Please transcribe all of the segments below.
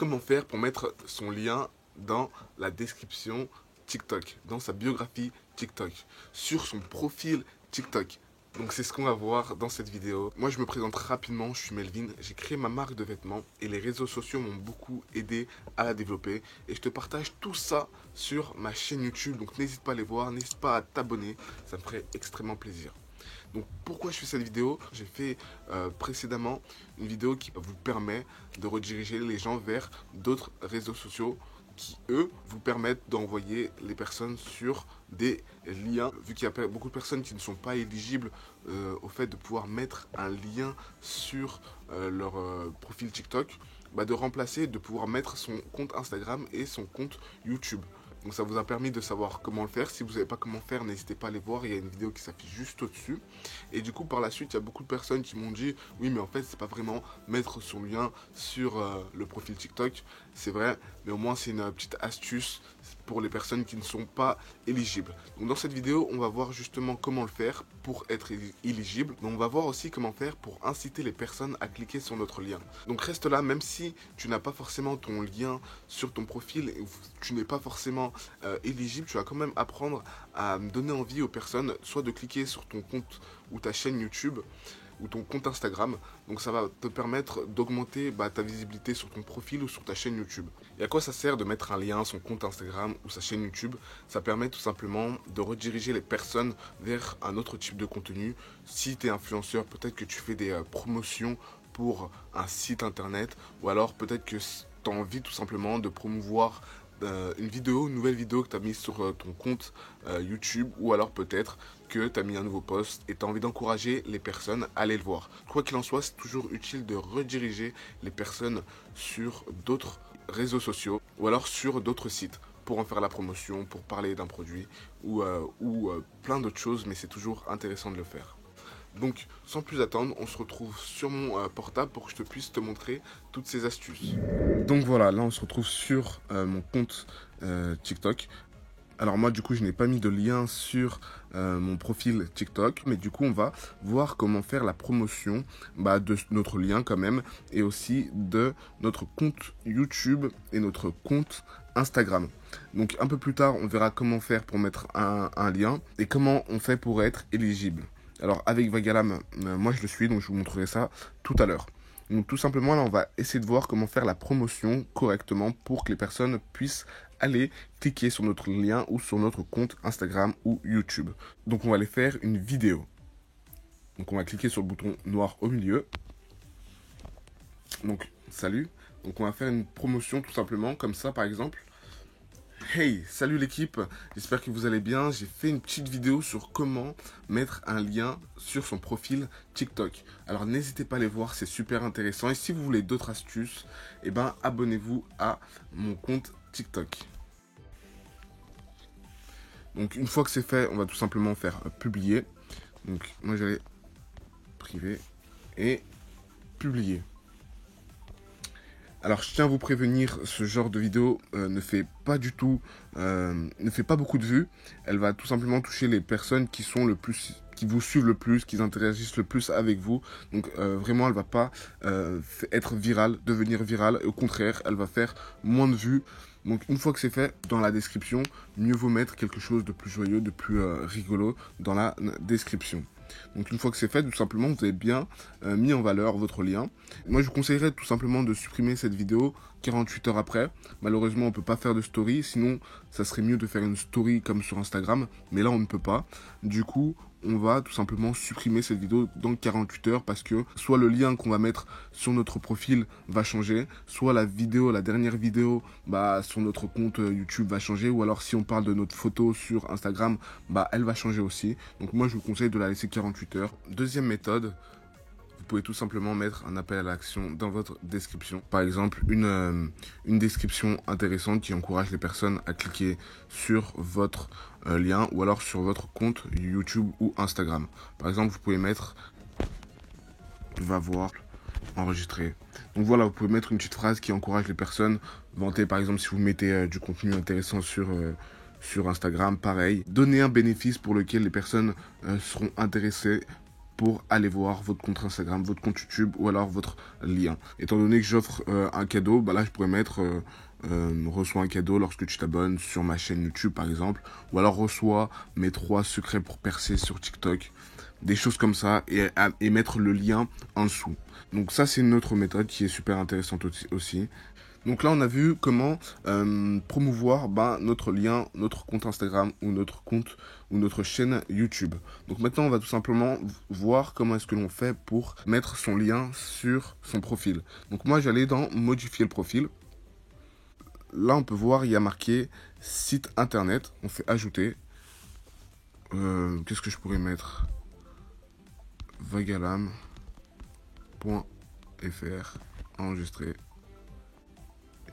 comment faire pour mettre son lien dans la description TikTok, dans sa biographie TikTok, sur son profil TikTok. Donc c'est ce qu'on va voir dans cette vidéo. Moi je me présente rapidement, je suis Melvin, j'ai créé ma marque de vêtements et les réseaux sociaux m'ont beaucoup aidé à la développer. Et je te partage tout ça sur ma chaîne YouTube, donc n'hésite pas à les voir, n'hésite pas à t'abonner, ça me ferait extrêmement plaisir. Donc pourquoi je fais cette vidéo? J'ai fait précédemment une vidéo qui vous permet de rediriger les gens vers d'autres réseaux sociaux qui, eux, vous permettent d'envoyer les personnes sur des liens. Vu qu'il y a beaucoup de personnes qui ne sont pas éligibles au fait de pouvoir mettre un lien sur leur profil TikTok, de remplacer, de pouvoir mettre son compte Instagram et son compte YouTube. Donc ça vous a permis de savoir comment le faire. Si vous ne savez pas comment faire, n'hésitez pas à aller voir. Il y a une vidéo qui s'affiche juste au-dessus. Et du coup, par la suite, il y a beaucoup de personnes qui m'ont dit « Oui, mais en fait, c'est pas vraiment mettre son lien sur le profil TikTok. » C'est vrai, mais au moins, c'est une petite astuce pour les personnes qui ne sont pas éligibles. Donc dans cette vidéo, on va voir justement comment le faire pour être éligible. Mais on va voir aussi comment faire pour inciter les personnes à cliquer sur notre lien. Donc reste là, même si tu n'as pas forcément ton lien sur ton profil et tu n'es pas forcément éligible, tu vas quand même apprendre à donner envie aux personnes soit de cliquer sur ton compte ou ta chaîne YouTube ou ton compte Instagram. Donc ça va te permettre d'augmenter ta visibilité sur ton profil ou sur ta chaîne YouTube. Et à quoi ça sert de mettre un lien, son compte Instagram ou sa chaîne YouTube? Ça permet tout simplement de rediriger les personnes vers un autre type de contenu. Si tu es influenceur, peut-être que tu fais des promotions pour un site internet, ou alors peut-être que tu as envie tout simplement de promouvoir une nouvelle vidéo que tu as mise sur ton compte YouTube, ou alors peut-être que tu as mis un nouveau post et tu as envie d'encourager les personnes à aller le voir. Quoi qu'il en soit, c'est toujours utile de rediriger les personnes sur d'autres réseaux sociaux ou alors sur d'autres sites pour en faire la promotion, pour parler d'un produit ou plein d'autres choses, mais c'est toujours intéressant de le faire. Donc, sans plus attendre, on se retrouve sur mon portable pour que je puisse te montrer toutes ces astuces. Donc voilà, là on se retrouve sur mon compte TikTok. Alors moi du coup je n'ai pas mis de lien sur mon profil TikTok, mais du coup on va voir comment faire la promotion de notre lien quand même, et aussi de notre compte YouTube et notre compte Instagram. Donc un peu plus tard on verra comment faire pour mettre un lien et comment on fait pour être éligible. Alors avec Vagalam, moi je le suis, donc je vous montrerai ça tout à l'heure. Donc tout simplement là on va essayer de voir comment faire la promotion correctement pour que les personnes puissent aller cliquer sur notre lien ou sur notre compte Instagram ou YouTube. Donc on va aller faire une vidéo. Donc on va cliquer sur le bouton noir au milieu. Donc salut. Donc on va faire une promotion tout simplement comme ça par exemple. Hey, salut l'équipe, j'espère que vous allez bien. J'ai fait une petite vidéo sur comment mettre un lien sur son profil TikTok. Alors n'hésitez pas à les voir, c'est super intéressant. Et si vous voulez d'autres astuces, abonnez-vous à mon compte TikTok. Donc une fois que c'est fait, on va tout simplement faire publier. Donc moi j'allais privé et publier. Alors je tiens à vous prévenir, ce genre de vidéo ne fait pas beaucoup de vues. Elle va tout simplement toucher les personnes qui vous suivent le plus, qui interagissent le plus avec vous. Donc vraiment elle va pas être virale, devenir virale. Au contraire, elle va faire moins de vues. Donc une fois que c'est fait, dans la description, mieux vaut mettre quelque chose de plus joyeux, de plus rigolo dans la description. Donc une fois que c'est fait, tout simplement, vous avez bien mis en valeur votre lien. Moi, je vous conseillerais tout simplement de supprimer cette vidéo 48 heures après. Malheureusement, on ne peut pas faire de story. Sinon, ça serait mieux de faire une story comme sur Instagram. Mais là, on ne peut pas. Du coup, on va tout simplement supprimer cette vidéo dans 48 heures parce que soit le lien qu'on va mettre sur notre profil va changer, soit la dernière vidéo sur notre compte YouTube va changer, ou alors si on parle de notre photo sur Instagram, elle va changer aussi. Donc moi je vous conseille de la laisser 48 heures. Deuxième méthode, vous pouvez tout simplement mettre un appel à l'action dans votre description. Par exemple, une description intéressante qui encourage les personnes à cliquer sur votre lien ou alors sur votre compte YouTube ou Instagram. Par exemple, vous pouvez mettre « va voir » enregistrer. Donc voilà, vous pouvez mettre une petite phrase qui encourage les personnes. Vanter, par exemple, si vous mettez du contenu intéressant sur Instagram, pareil. Donner un bénéfice pour lequel les personnes seront intéressées pour aller voir votre compte Instagram, votre compte YouTube ou alors votre lien. Étant donné que j'offre un cadeau, bah là je pourrais mettre reçois un cadeau lorsque tu t'abonnes sur ma chaîne YouTube par exemple, ou alors reçois mes 3 secrets pour percer sur TikTok, des choses comme ça, et mettre le lien en dessous. Donc ça c'est une autre méthode qui est super intéressante aussi. Donc là on a vu comment promouvoir notre lien, notre compte Instagram ou notre compte ou notre chaîne YouTube. Donc maintenant on va tout simplement voir comment est-ce que l'on fait pour mettre son lien sur son profil. Donc moi j'allais dans modifier le profil. Là, on peut voir, il y a marqué site internet. On fait ajouter. Qu'est-ce que je pourrais mettre? Vagalam.fr. Enregistrer.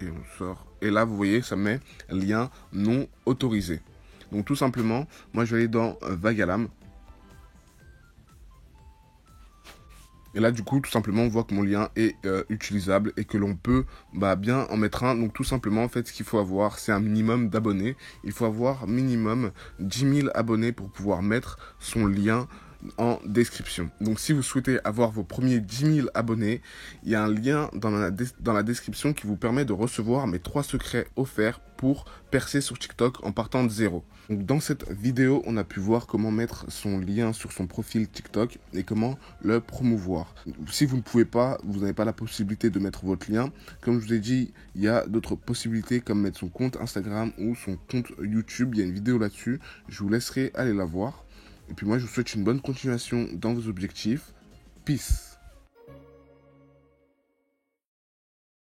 Et on sort. Et là, vous voyez, ça met lien non autorisé. Donc, tout simplement, moi, je vais aller dans Vagalam. Et là, du coup, tout simplement, on voit que mon lien est utilisable et que l'on peut bien en mettre un. Donc, tout simplement, en fait, ce qu'il faut avoir, c'est un minimum d'abonnés. Il faut avoir minimum 10 000 abonnés pour pouvoir mettre son lien en description. Donc, si vous souhaitez avoir vos premiers 10 000 abonnés, il y a un lien dans la description qui vous permet de recevoir mes 3 secrets offerts pour percer sur TikTok en partant de zéro. Donc, dans cette vidéo, on a pu voir comment mettre son lien sur son profil TikTok et comment le promouvoir. Si vous ne pouvez pas, vous n'avez pas la possibilité de mettre votre lien, comme je vous ai dit, il y a d'autres possibilités comme mettre son compte Instagram ou son compte YouTube. Il y a une vidéo là-dessus, je vous laisserai aller la voir. Et puis moi, je vous souhaite une bonne continuation dans vos objectifs. Peace.